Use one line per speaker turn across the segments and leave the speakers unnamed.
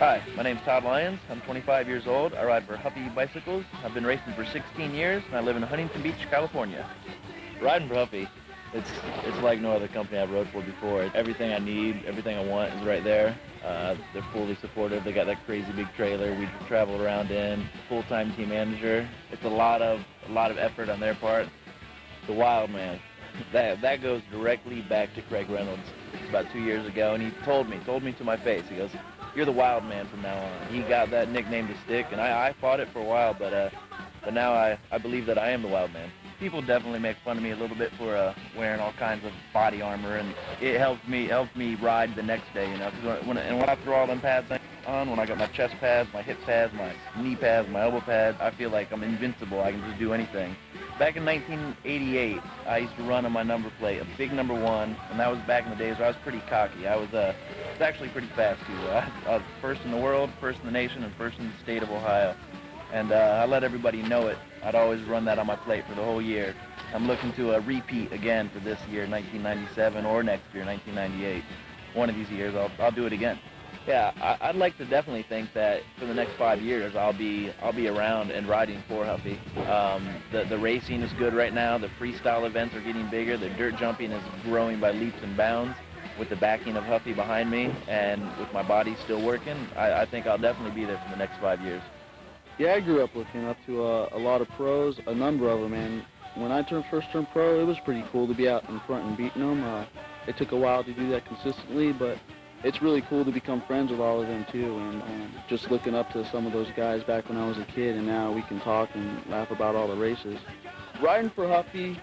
Hi, my name's Todd Lyons. I'm 25 years old. I ride for Huffy bicycles. I've been racing for 16 years, and I live in Huntington Beach, California. Riding for Huffy, it's like no other company I've rode for before. Everything I need, everything I want is right there. They're fully supportive. They got that crazy big trailer we travel around in. Full-time team manager. It's a lot of effort on their part. The wild man. That goes directly back to Craig Reynolds. It's about 2 years ago, and he told me to my face. He goes, "You're the wild man from now on." He got that nickname to stick, and I fought it for a while, but now I believe that I am the wild man. People definitely make fun of me a little bit for wearing all kinds of body armor, and it helps me ride the next day, you know. Cause when I throw all them pads on, when I got my chest pads, my hip pads, my knee pads, my elbow pads, I feel like I'm invincible. I can just do anything. Back in 1988, I used to run on my number plate, a big number 1, and that was back in the days where I was pretty cocky. I was actually pretty fast too. I was first in the world, first in the nation, and first in the state of Ohio. And I let everybody know it. I'd always run that on my plate for the whole year. I'm looking to repeat again for this year, 1997, or next year, 1998. One of these years, I'll do it again. Yeah, I'd like to definitely think that for the next 5 years, I'll be around and riding for Huffy. The racing is good right now. The freestyle events are getting bigger. The dirt jumping is growing by leaps and bounds. With the backing of Huffy behind me and with my body still working, I think I'll definitely be there for the next 5 years.
Yeah, I grew up looking up to a lot of pros, a number of them, and when I first turned pro, it was pretty cool to be out in front and beating them. It took a while to do that consistently, but it's really cool to become friends with all of them too, and just looking up to some of those guys back when I was a kid, and now we can talk and laugh about all the races. Riding for Huffy,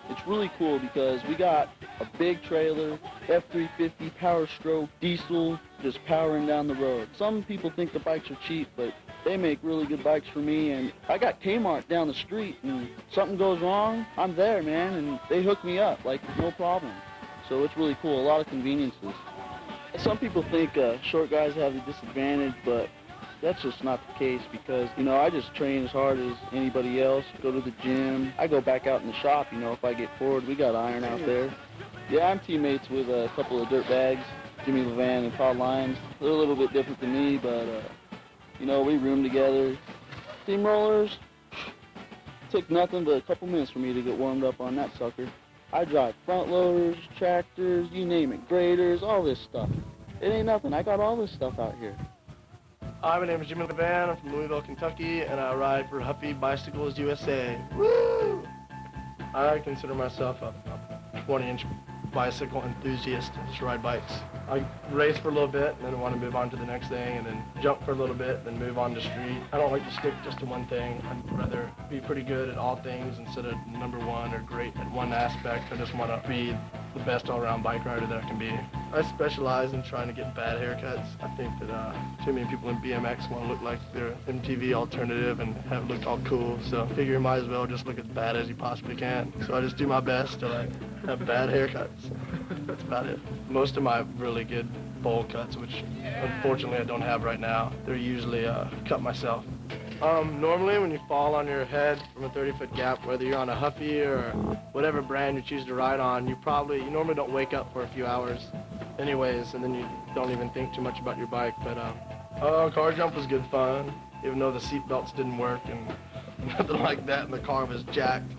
it's really cool because we got a big trailer, F350, power stroke, diesel, just powering down the road. Some people think the bikes are cheap, but they make really good bikes for me, and I got Kmart down the street, and something goes wrong, I'm there, man, and they hook me up, like, no problem. So it's really cool, a lot of conveniences. Some people think short guys have the disadvantage, but that's just not the case because, you know, I just train as hard as anybody else, go to the gym. I go back out in the shop, you know, if I get bored. We got iron out there. Yeah, I'm teammates with a couple of dirtbags, Jimmy Levan and Todd Lyons. They're a little bit different than me, but, you know, we room together. Steamrollers, took nothing but a couple minutes for me to get warmed up on that sucker. I drive front loaders, tractors, you name it, graders, all this stuff. It ain't nothing. I got all this stuff out here.
Hi, my name is Jimmy Levan. I'm from Louisville, Kentucky, and I ride for Huffy Bicycles USA. Woo! I consider myself a 20-inch bicycle enthusiast. I just ride bikes. I race for a little bit, and then want to move on to the next thing, and then jump for a little bit, then move on to street. I don't like to stick just to one thing. I'd rather be pretty good at all things instead of number 1 or great at one aspect. I just want to be the best all-around bike rider that I can be. I specialize in trying to get bad haircuts. I think that too many people in BMX want to look like they're MTV alternative and have looked all cool, so I figure you might as well just look as bad as you possibly can. So I just do my best to have bad haircuts. That's about it. Most of my really good bowl cuts, which unfortunately I don't have right now, they're usually cut myself. Normally when you fall on your head from a 30-foot gap, whether you're on a Huffy or whatever brand you choose to ride on, you normally don't wake up for a few hours anyways, and then you don't even think too much about your bike. But car jump was good fun, even though the seat belts didn't work and nothing like that, and the car was jacked.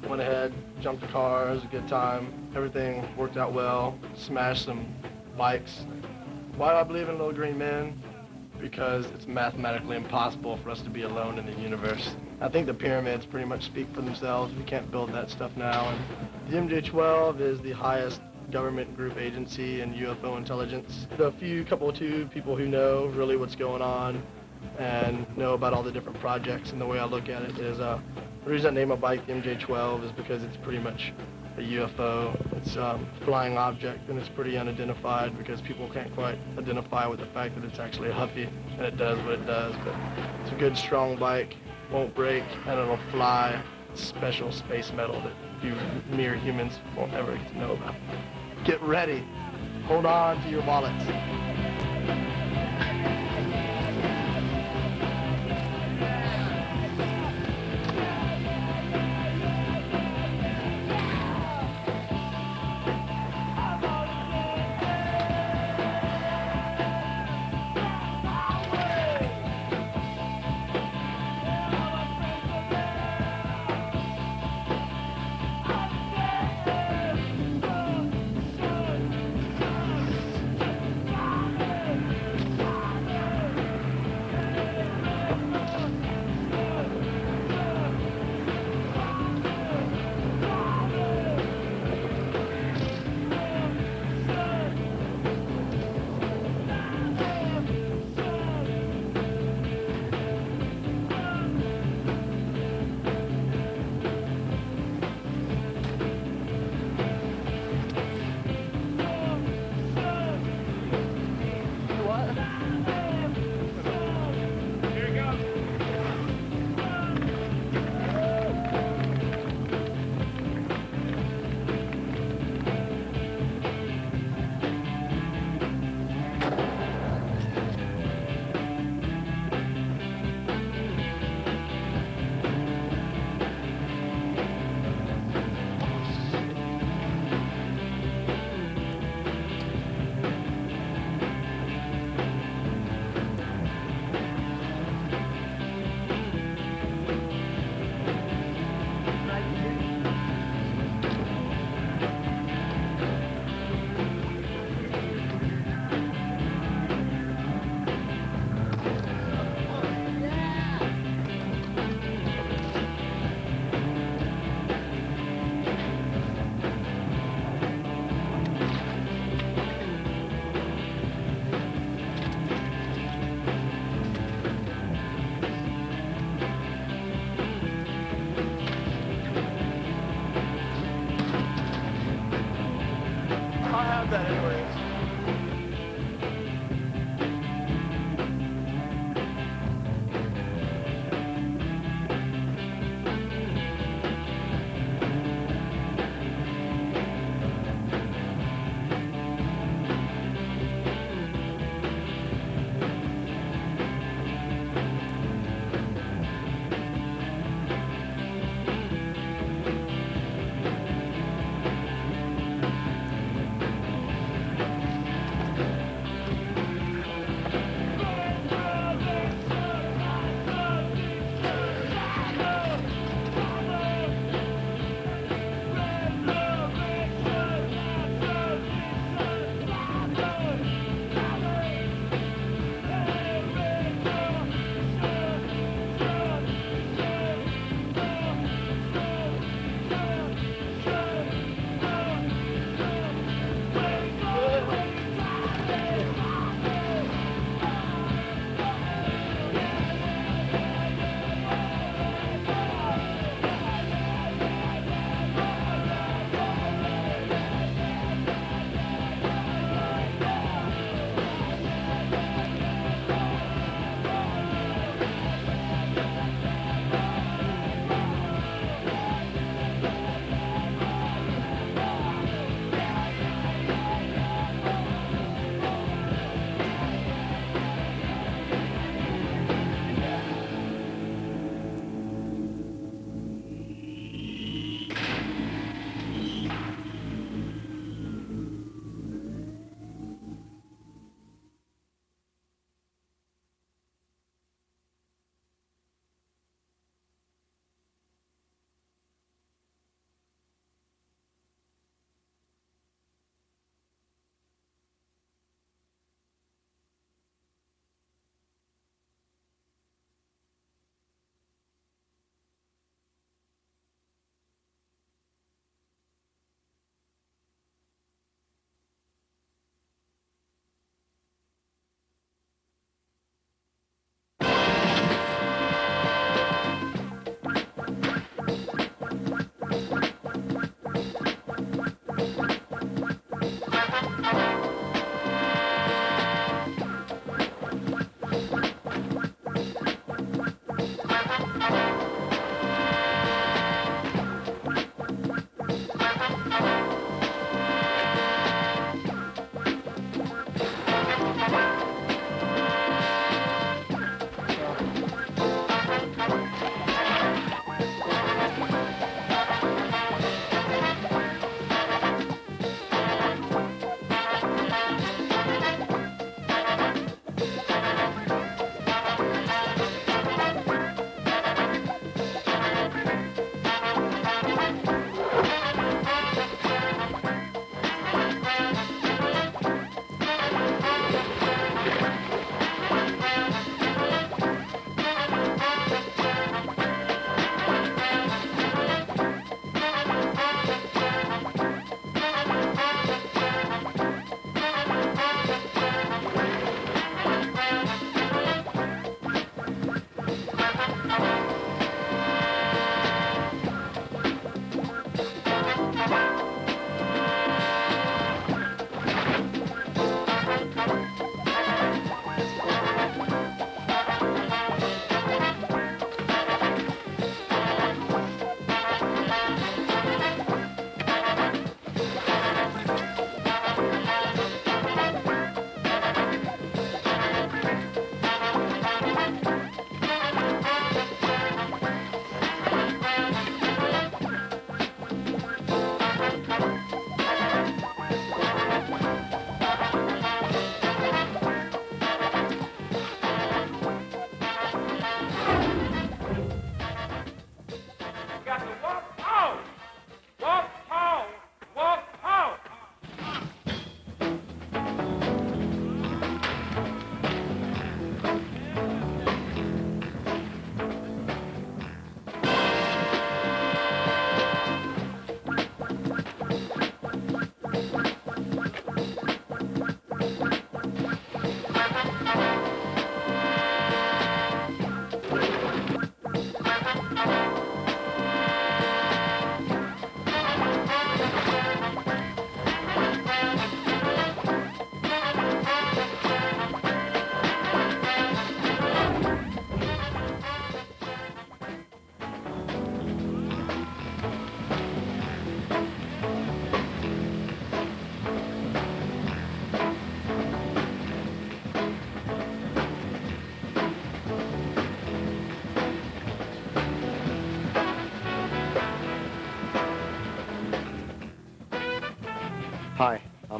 Went ahead, jumped the car, it was a good time. Everything worked out well, smashed some bikes. Why do I believe in Little Green Men? Because it's mathematically impossible for us to be alone in the universe. I think the pyramids pretty much speak for themselves. We can't build that stuff now. And the MJ-12 is the highest government group agency in UFO intelligence. The two people who know really what's going on and know about all the different projects, and the way I look at it is the reason I name my bike the MJ-12 is because it's pretty much a UFO. It's a flying object, and it's pretty unidentified because people can't quite identify with the fact that it's actually a Huffy, and it does what it does. But it's a good, strong bike, won't break, and it'll fly. It's special space metal that you mere humans won't ever get to know about. Get ready. Hold on to your wallets. I have that anyways.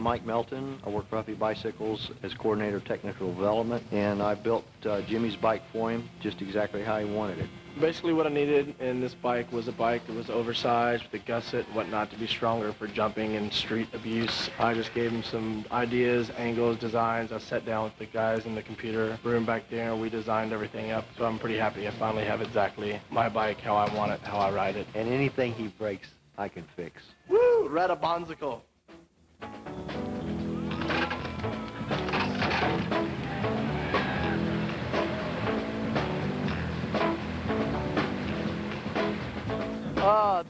Mike Melton. I work for Huffy Bicycles as Coordinator of Technical Development, and I built Jimmy's bike for him just exactly how he wanted it.
Basically what I needed in this bike was a bike that was oversized with a gusset and whatnot to be stronger for jumping and street abuse. I just gave him some ideas, angles, designs. I sat down with the guys in the computer room back there and we designed everything up. So I'm pretty happy I finally have exactly my bike, how I want it, how I ride it.
And anything he breaks, I can fix.
Woo! Red a bonsicle.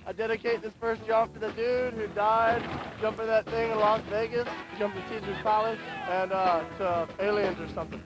I dedicate this first jump to the dude who died jumping that thing in Las Vegas, jumping Caesar's Palace, and to aliens or something.